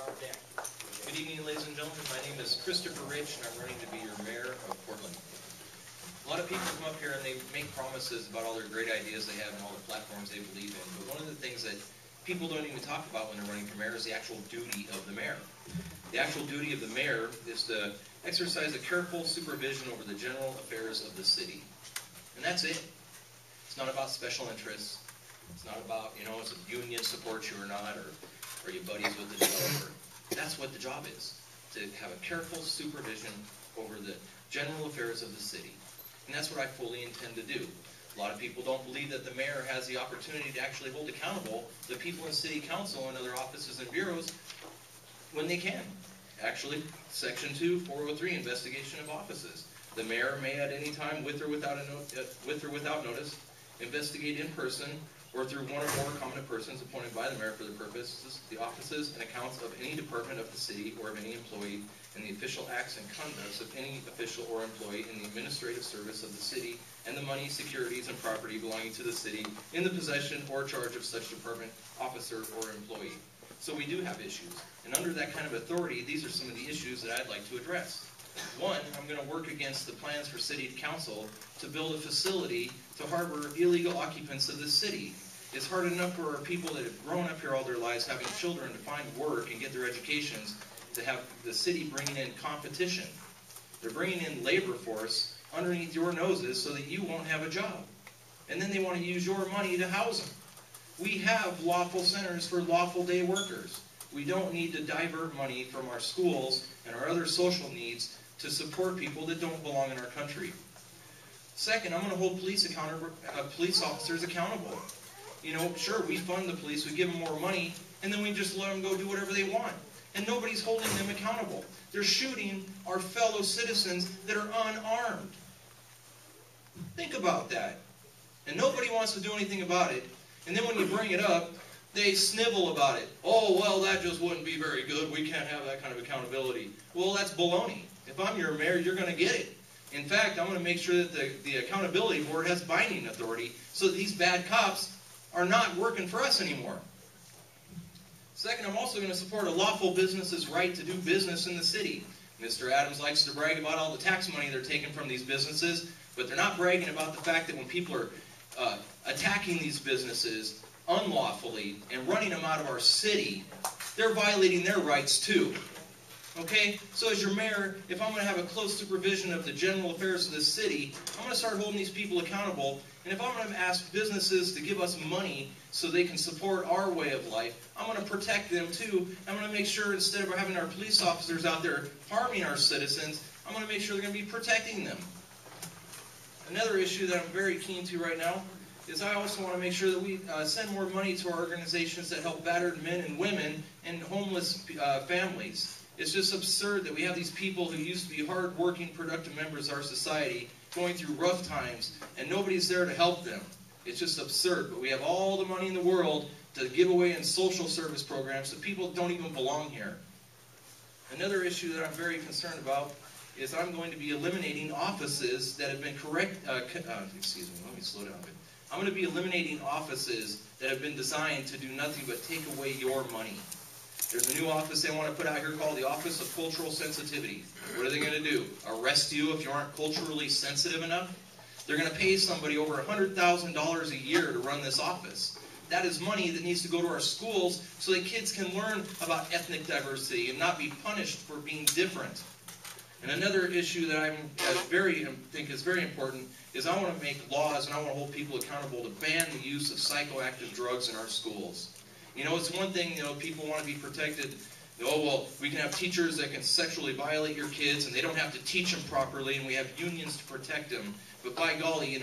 Good evening, ladies and gentlemen. My name is Christopher Rich, and I'm running to be your mayor of Portland. A lot of people come up here and they make promises about all their great ideas they have and all the platforms they believe in. But one of the things that people don't even talk about when they're running for mayor is the actual duty of the mayor. The actual duty of the mayor is to exercise a careful supervision over the general affairs of the city. And that's it. It's not about special interests. It's not about, if a union supports you or not, or are you buddies with the developer. That's what the job is, to have a careful supervision over the general affairs of the city. And that's what I fully intend to do. A lot of people don't believe that the mayor has the opportunity to actually hold accountable the people in city council and other offices and bureaus when they can. Actually, Section 2, 403, investigation of offices. The mayor may at any time, with or without notice, investigate in person or through one or more competent persons appointed by the mayor for the purposes, the offices and accounts of any department of the city or of any employee, and the official acts and conducts of any official or employee in the administrative service of the city, and the money, securities, and property belonging to the city in the possession or charge of such department, officer, or employee. So we do have issues. And under that kind of authority, these are some of the issues that I'd like to address. One, I'm going to work against the plans for city council to build a facility to harbor illegal occupants of the city. It's hard enough for our people that have grown up here all their lives, having children, to find work and get their educations, to have the city bringing in competition. They're bringing in labor force underneath your noses so that you won't have a job. And then they want to use your money to house them. We have lawful centers for lawful day workers. We don't need to divert money from our schools and our other social needs to support people that don't belong in our country. Second, I'm going to hold police officers accountable. Sure, we fund the police, we give them more money, and then we just let them go do whatever they want. And nobody's holding them accountable. They're shooting our fellow citizens that are unarmed. Think about that. And nobody wants to do anything about it. And then when you bring it up, they snivel about it. Oh, well, that just wouldn't be very good. We can't have that kind of accountability. Well, that's baloney. If I'm your mayor, you're going to get it. In fact, I'm going to make sure that the accountability board has binding authority so that these bad cops are not working for us anymore. Second, I'm also going to support a lawful business's right to do business in the city. Mr. Adams likes to brag about all the tax money they're taking from these businesses, but they're not bragging about the fact that when people are attacking these businesses unlawfully and running them out of our city, they're violating their rights too. Okay? So as your mayor, if I'm going to have a close supervision of the general affairs of this city, I'm going to start holding these people accountable. And if I'm going to ask businesses to give us money so they can support our way of life, I'm going to protect them too. I'm going to make sure instead of having our police officers out there harming our citizens, I'm going to make sure they're going to be protecting them. Another issue that I'm very keen to right now is I also want to make sure that we send more money to our organizations that help battered men and women and homeless families. It's just absurd that we have these people who used to be hard-working, productive members of our society going through rough times, and nobody's there to help them. It's just absurd. But we have all the money in the world to give away in social service programs so people don't even belong here. Another issue that I'm very concerned about is I'm going to be eliminating offices that have been excuse me, let me slow down a bit. I'm going to be eliminating offices that have been designed to do nothing but take away your money. There's a new office they want to put out here called the Office of Cultural Sensitivity. What are they going to do? Arrest you if you aren't culturally sensitive enough? They're going to pay somebody over $100,000 a year to run this office. That is money that needs to go to our schools so that kids can learn about ethnic diversity and not be punished for being different. And another issue that I think is very important is I want to make laws and I want to hold people accountable to ban the use of psychoactive drugs in our schools. It's one thing, people want to be protected. Oh, well, we can have teachers that can sexually violate your kids and they don't have to teach them properly and we have unions to protect them. But by golly,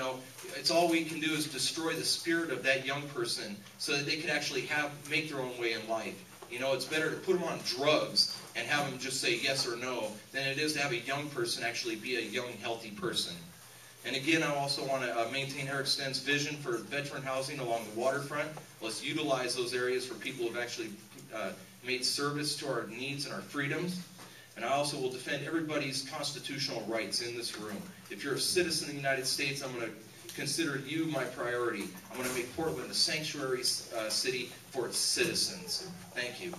it's all we can do is destroy the spirit of that young person so that they can actually make their own way in life. It's better to put them on drugs and have them just say yes or no than it is to have a young person actually be a young, healthy person. And again, I also want to maintain Eric Sten's vision for veteran housing along the waterfront. Let's utilize those areas for people who have actually made service to our needs and our freedoms. And I also will defend everybody's constitutional rights in this room. If you're a citizen of the United States, I'm going to consider you my priority. I'm going to make Portland a sanctuary city for its citizens. Thank you.